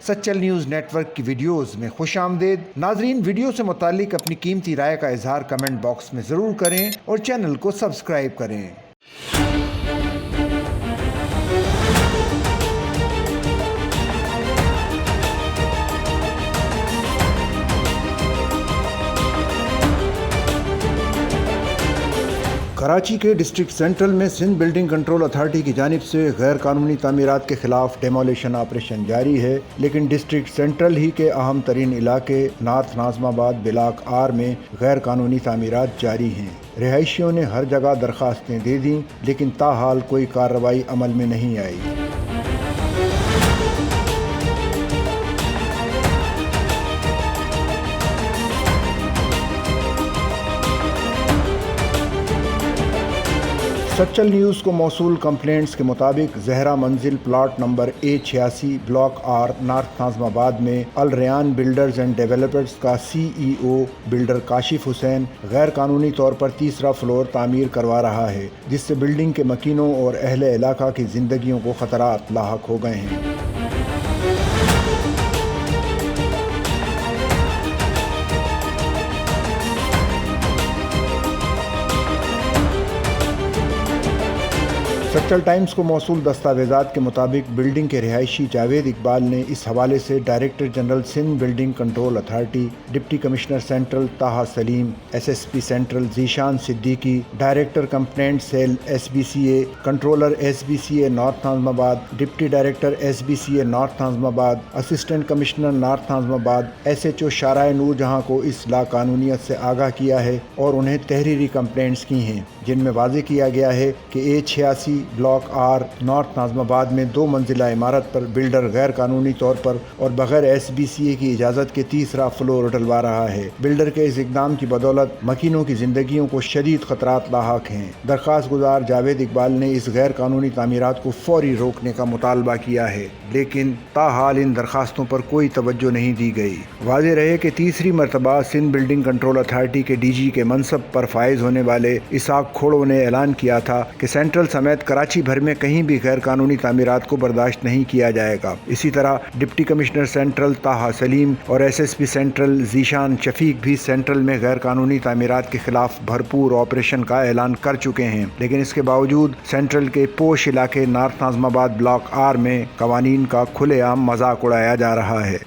Sachal news net work کی videos میں خوش آمدید۔ ناظرین، ویڈیو سے متعلق اپنی قیمتی رائے کا اظہار کمنٹ باکس میں ضرور کریں اور چینل کو سبسکرائب کریں۔ کراچی کے ڈسٹرکٹ سینٹرل میں سندھ بلڈنگ کنٹرول اتھارٹی کی جانب سے غیر قانونی تعمیرات کے خلاف ڈیمولیشن آپریشن جاری ہے، لیکن ڈسٹرکٹ سینٹرل ہی کے اہم ترین علاقے نارتھ ناظم آباد بلاک آر میں غیر قانونی تعمیرات جاری ہیں۔ رہائشیوں نے ہر جگہ درخواستیں دے دیں، لیکن تاحال کوئی کارروائی عمل میں نہیں آئی۔ سچل نیوز کو موصول کمپلینٹس کے مطابق Zehra Manzil plot number A86 block R north Nazimabad میں الریان بلڈرز اینڈ ڈیولپرز کا CEO بلڈر کاشف حسین غیر قانونی طور پر تیسرا فلور تعمیر کروا رہا ہے، جس سے بلڈنگ کے مکینوں اور اہل علاقہ کی زندگیوں کو خطرات لاحق ہو گئے ہیں۔ سچل ٹائمز کو موصول دستاویزات کے مطابق بلڈنگ کے رہائشی جاوید اقبال نے اس حوالے سے director general Sindh building control authority, deputy commissioner central Taha Saleem, SSP central Zeeshan Siddiqui, director complaint cell SBCA، controller SBCA north Nazimabad, deputy director SBCA north Nazimabad, assistant commissioner north ناظم آباد SHO شارع نور جہاں کو اس لاقانونیت سے آگاہ کیا ہے اور انہیں تحریری کمپلینٹس کی ہیں، جن میں واضح کیا گیا ہے کہ A86 block R north Nazimabad میں 2 منزلہ عمارت پر بلڈر غیر قانونی طور پر اور بغیر SBCA کی اجازت کے تیسرا فلور ڈلوا رہا ہے۔ بلڈر کے اس اقدام کی بدولت مکینوں کی زندگیوں کو شدید خطرات لاحق ہیں۔ درخواست گزار جاوید اقبال نے اس غیر قانونی تعمیرات کو فوری روکنے کا مطالبہ کیا ہے، لیکن تاحال ان درخواستوں پر کوئی توجہ نہیں دی گئی۔ واضح رہے کہ تیسری مرتبہ سندھ بلڈنگ کنٹرول اتھارٹی کے DG کے منصب پر فائز ہونے والے اسحاق کھوڑو نے اعلان کیا تھا کہ سینٹرل سمیت کراچی بھر میں کہیں بھی غیر قانونی تعمیرات کو برداشت نہیں کیا جائے گا۔ اسی طرح ڈپٹی کمشنر سینٹرل طاہا سلیم اور SSP سینٹرل ذیشان شفیق بھی سینٹرل میں غیر قانونی تعمیرات کے خلاف بھرپور آپریشن کا اعلان کر چکے ہیں، لیکن اس کے باوجود سینٹرل کے پوش علاقے نارتھ ناظم آباد بلاک آر میں قوانین کا کھلے عام مذاق اڑایا جا رہا ہے۔